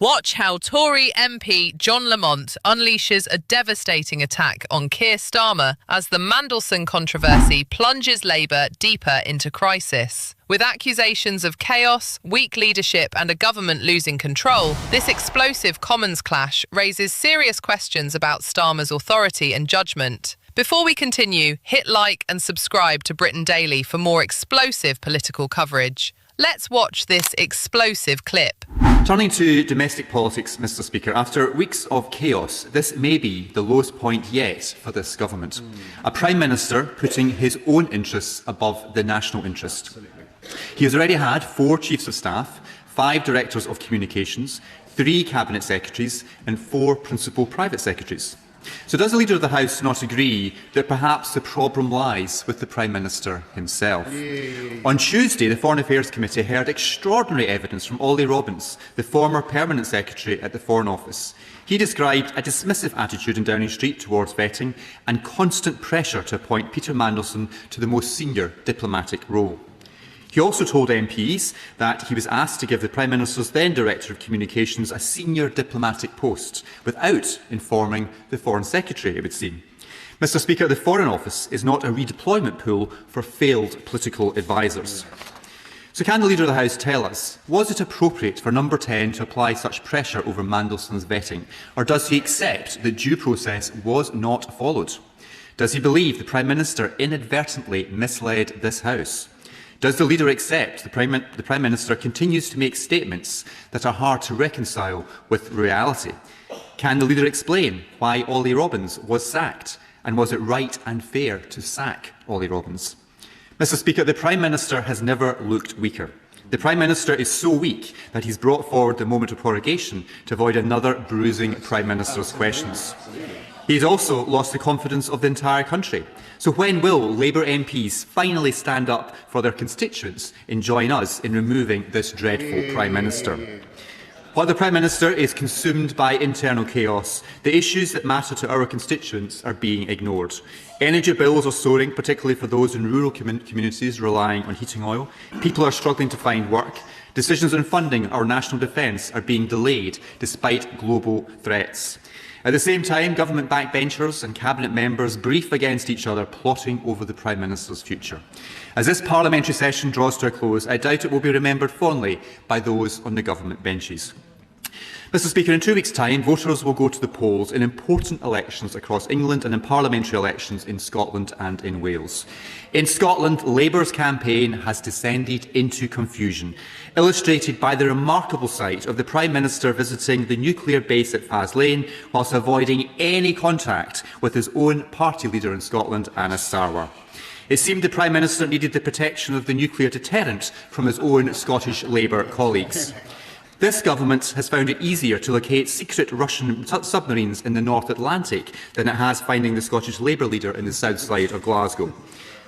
Watch how Tory MP John Lamont unleashes a devastating attack on Keir Starmer as the Mandelson controversy plunges Labour deeper into crisis. With accusations of chaos, weak leadership and a government losing control, this explosive Commons clash raises serious questions about Starmer's authority and judgment. Before we continue, hit like and subscribe to Britain Daily for more explosive political coverage. Let's watch this explosive clip. Turning to domestic politics, Mr Speaker, after weeks of chaos, this may be the lowest point yet for this government. A Prime Minister putting his own interests above the national interest. He has already had 4 Chiefs of Staff, 5 Directors of Communications, 3 Cabinet Secretaries and 4 Principal Private Secretaries. So does the Leader of the House not agree that perhaps the problem lies with the Prime Minister himself? On Tuesday, the Foreign Affairs Committee heard extraordinary evidence from Ollie Robbins, the former Permanent Secretary at the Foreign Office. He described a dismissive attitude in Downing Street towards vetting and constant pressure to appoint Peter Mandelson to the most senior diplomatic role. He also told MPs that he was asked to give the Prime Minister's then Director of Communications a senior diplomatic post, without informing the Foreign Secretary, it would seem. Mr Speaker, the Foreign Office is not a redeployment pool for failed political advisers. So can the Leader of the House tell us, was it appropriate for Number 10 to apply such pressure over Mandelson's vetting, or does he accept that due process was not followed? Does he believe the Prime Minister inadvertently misled this House? Does the Leader accept the Prime Minister continues to make statements that are hard to reconcile with reality? Can the Leader explain why Ollie Robbins was sacked? And was it right and fair to sack Ollie Robbins? Mr Speaker, the Prime Minister has never looked weaker. The Prime Minister is so weak that he's brought forward the moment of prorogation to avoid another bruising Prime Minister's questions. He's also lost the confidence of the entire country. So when will Labour MPs finally stand up for their constituents and join us in removing this dreadful Prime Minister? While the Prime Minister is consumed by internal chaos, the issues that matter to our constituents are being ignored. Energy bills are soaring, particularly for those in rural communities relying on heating oil. People are struggling to find work. Decisions on funding our national defence are being delayed despite global threats. At the same time, government backbenchers and cabinet members brief against each other, plotting over the Prime Minister's future. As this parliamentary session draws to a close, I doubt it will be remembered fondly by those on the government benches. Mr Speaker, in 2 weeks' time, voters will go to the polls in important elections across England and in parliamentary elections in Scotland and in Wales. In Scotland, Labour's campaign has descended into confusion, illustrated by the remarkable sight of the Prime Minister visiting the nuclear base at Faslane whilst avoiding any contact with his own party leader in Scotland, Anna Sarwar. It seemed the Prime Minister needed the protection of the nuclear deterrent from his own Scottish Labour colleagues. This government has found it easier to locate secret Russian submarines in the North Atlantic than it has finding the Scottish Labour leader in the south side of Glasgow.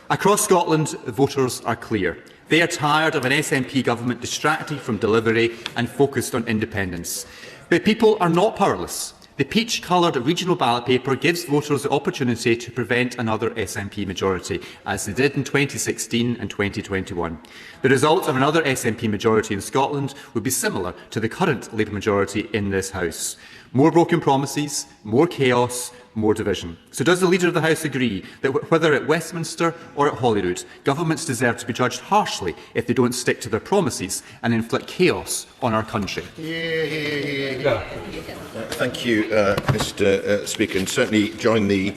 Across Scotland, voters are clear. They are tired of an SNP government distracted from delivery and focused on independence. But people are not powerless. The peach-coloured regional ballot paper gives voters the opportunity to prevent another SNP majority, as they did in 2016 and 2021. The result of another SNP majority in Scotland would be similar to the current Labour majority in this House. More broken promises, more chaos, more division. So does the Leader of the House agree that whether at Westminster or at Holyrood, governments deserve to be judged harshly if they don't stick to their promises and inflict chaos on our country? Thank you, Mr Speaker, and certainly join the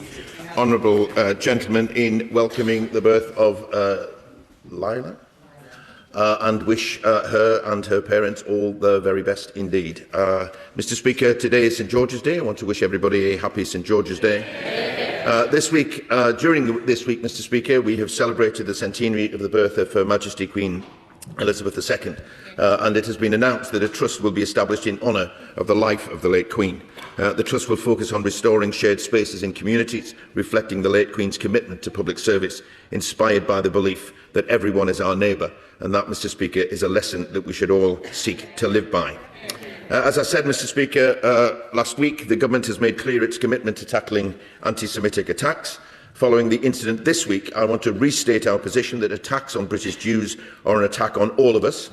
honourable gentleman in welcoming the birth of Lila. And wish her and her parents all the very best indeed. Mr Speaker, today is St George's Day. I want to wish everybody a happy St George's Day. During this week, Mr Speaker, we have celebrated the centenary of the birth of Her Majesty Queen Elizabeth II, and it has been announced that a trust will be established in honour of the life of the late Queen. The trust will focus on restoring shared spaces in communities, reflecting the late Queen's commitment to public service, inspired by the belief that everyone is our neighbour, and that, Mr Speaker, is a lesson that we should all seek to live by. As I said, Mr Speaker, last week the government has made clear its commitment to tackling anti-Semitic attacks. Following the incident this week, I want to restate our position that attacks on British Jews are an attack on all of us.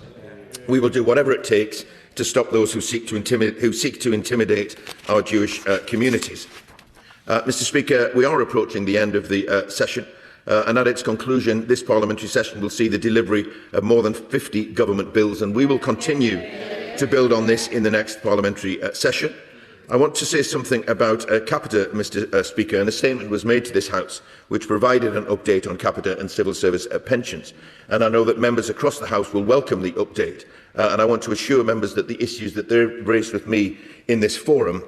We will do whatever it takes to stop those who seek to intimidate our Jewish communities. Mr Speaker, we are approaching the end of the session, and at its conclusion, this parliamentary session will see the delivery of more than 50 government bills, and we will continue to build on this in the next parliamentary session. I want to say something about capita, Mr Speaker, and a statement was made to this House which provided an update on capita and civil service pensions. And I know that members across the House will welcome the update. And I want to assure members that the issues that they raised with me in this forum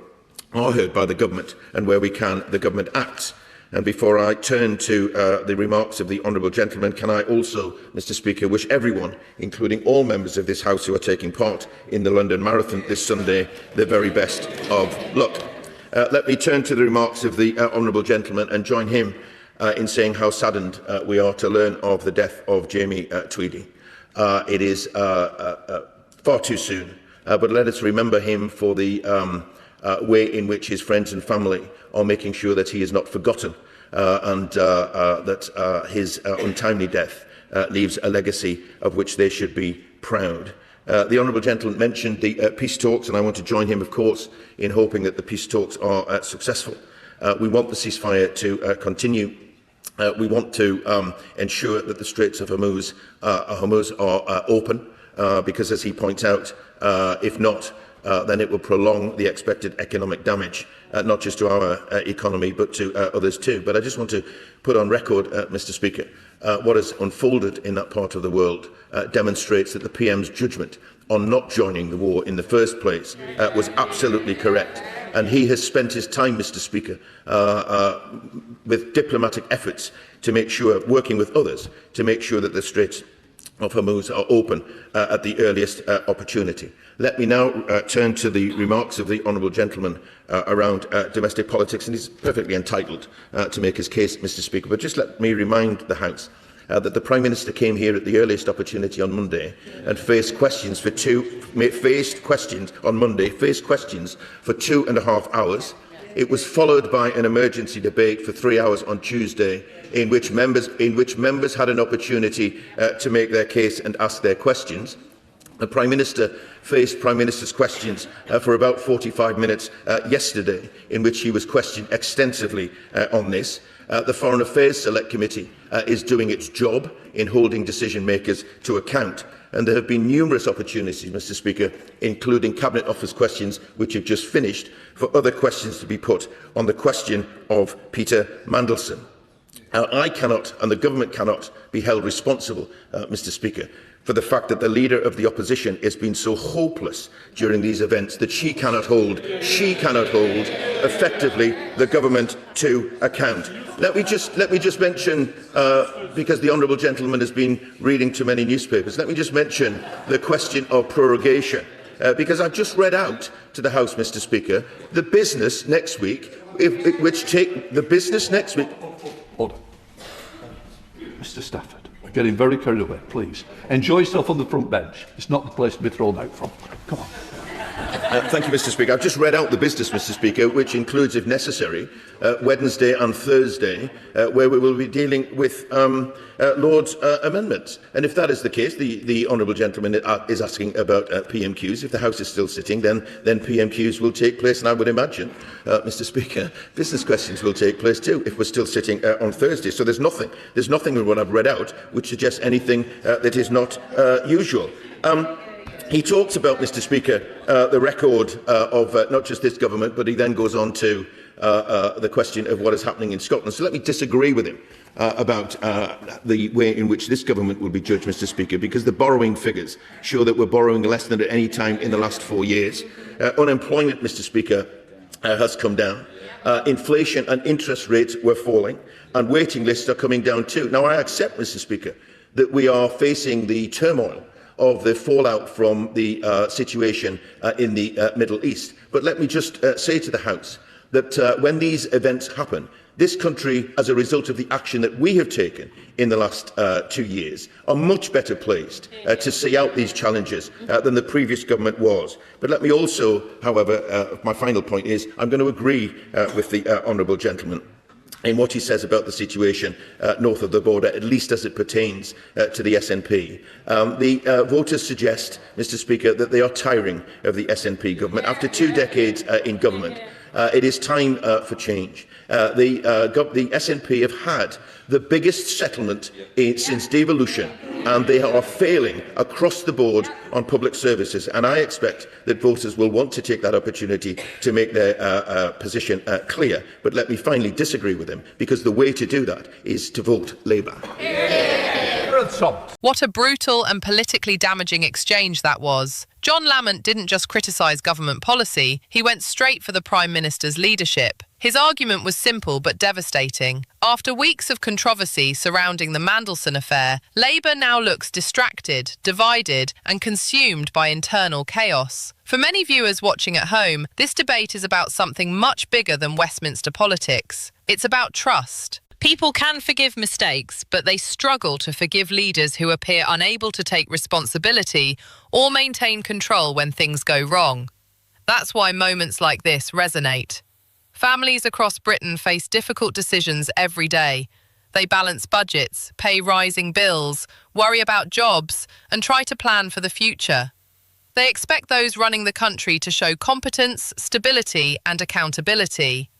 are heard by the government, and where we can, the government acts. And before I turn to the remarks of the honourable gentleman, can I also, Mr Speaker, wish everyone, including all members of this House who are taking part in the London Marathon this Sunday, the very best of luck. Let me turn to the remarks of the honourable gentleman and join him in saying how saddened we are to learn of the death of Jamie Tweedy. It is far too soon, but let us remember him for the way in which his friends and family are making sure that he is not forgotten, and that his untimely death leaves a legacy of which they should be proud. The honourable gentleman mentioned the peace talks, and I want to join him, of course, in hoping that the peace talks are successful. We want the ceasefire to continue. We want to ensure that the Straits of Hormuz are open, because, as he points out, if not, then it will prolong the expected economic damage, not just to our economy, but to others too. But I just want to put on record, Mr Speaker, what has unfolded in that part of the world demonstrates that the PM's judgment on not joining the war in the first place was absolutely correct. And he has spent his time, Mr Speaker, with diplomatic efforts to make sure, working with others, to make sure that the Straits of Hormuz are open at the earliest opportunity. Let me now turn to the remarks of the honourable gentleman around domestic politics, and he's perfectly entitled to make his case, Mr Speaker. But just let me remind the House that the Prime Minister came here at the earliest opportunity on Monday and faced questions for 2.5 hours. It was followed by an emergency debate for 3 hours on Tuesday, in which members had an opportunity to make their case and ask their questions. The Prime Minister faced Prime Minister's questions for about 45 minutes yesterday, in which he was questioned extensively on this. The Foreign Affairs Select Committee is doing its job in holding decision makers to account. And there have been numerous opportunities, Mr Speaker, including Cabinet Office questions which have just finished, for other questions to be put on the question of Peter Mandelson. I cannot, and the government cannot, be held responsible, Mr Speaker, for the fact that the Leader of the Opposition has been so hopeless during these events that she cannot hold effectively the government to account. Let me just mention, because the honourable gentleman has been reading too many newspapers, let me just mention the question of prorogation, because I've just read out to the House, Mr Speaker, the business next week, Order. Mr Stafford, we're getting very carried away, please. Enjoy yourself on the front bench. It's not the place to be thrown out from. Come on. Thank you, Mr Speaker. I've just read out the business, Mr Speaker, which includes, if necessary, Wednesday and Thursday, where we will be dealing with Lord's amendments. And if that is the case, the honourable gentleman is asking about PMQs. If the House is still sitting, then PMQs will take place. And I would imagine, Mr Speaker, business questions will take place too, if we're still sitting on Thursday. So there's nothing in what I've read out which suggests anything that is not usual. He talks about, Mr Speaker, the record of not just this government, but he then goes on to the question of what is happening in Scotland. So let me disagree with him about the way in which this government will be judged, Mr Speaker, because the borrowing figures show that we're borrowing less than at any time in the last 4 years. Unemployment, Mr Speaker, has come down. Inflation and interest rates were falling, and waiting lists are coming down too. Now, I accept, Mr Speaker, that we are facing the turmoil of the fallout from the situation in the Middle East. But let me just say to the House that when these events happen, this country, as a result of the action that we have taken in the last 2 years, are much better placed to see out these challenges than the previous government was. But let me also, however, my final point is, I'm going to agree with the honourable gentleman in what he says about the situation north of the border, at least as it pertains to the SNP. The voters suggest, Mr Speaker, that they are tiring of the SNP government. After 2 decades in government, it is time for change. The SNP have had the biggest settlement since devolution, and they are failing across the board on public services. And I expect that voters will want to take that opportunity to make their position clear. But let me finally disagree with them, because the way to do that is to vote Labour. What a brutal and politically damaging exchange that was. John Lamont didn't just criticise government policy, he went straight for the Prime Minister's leadership. His argument was simple but devastating. After weeks of controversy surrounding the Mandelson affair, Labour now looks distracted, divided and consumed by internal chaos. For many viewers watching at home, this debate is about something much bigger than Westminster politics. It's about trust. People can forgive mistakes, but they struggle to forgive leaders who appear unable to take responsibility or maintain control when things go wrong. That's why moments like this resonate. Families across Britain face difficult decisions every day. They balance budgets, pay rising bills, worry about jobs, and try to plan for the future. They expect those running the country to show competence, stability, and accountability.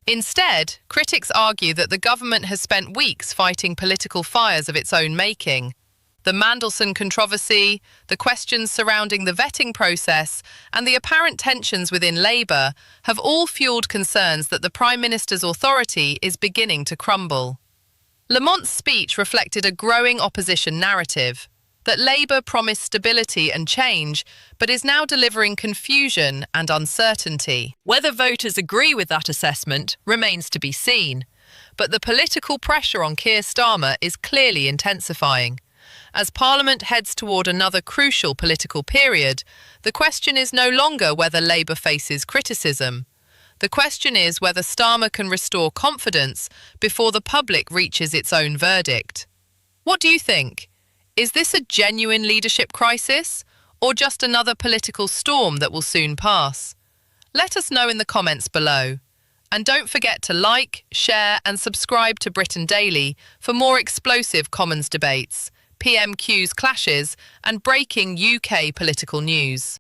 Instead, critics argue that the government has spent weeks fighting political fires of its own making. The Mandelson controversy, the questions surrounding the vetting process, and the apparent tensions within Labour have all fueled concerns that the Prime Minister's authority is beginning to crumble. Lamont's speech reflected a growing opposition narrative, that Labour promised stability and change, but is now delivering confusion and uncertainty. Whether voters agree with that assessment remains to be seen, but the political pressure on Keir Starmer is clearly intensifying. As Parliament heads toward another crucial political period, the question is no longer whether Labour faces criticism. The question is whether Starmer can restore confidence before the public reaches its own verdict. What do you think? Is this a genuine leadership crisis, or just another political storm that will soon pass? Let us know in the comments below. And don't forget to like, share and subscribe to Britain Daily for more explosive Commons debates, PMQs clashes and breaking UK political news.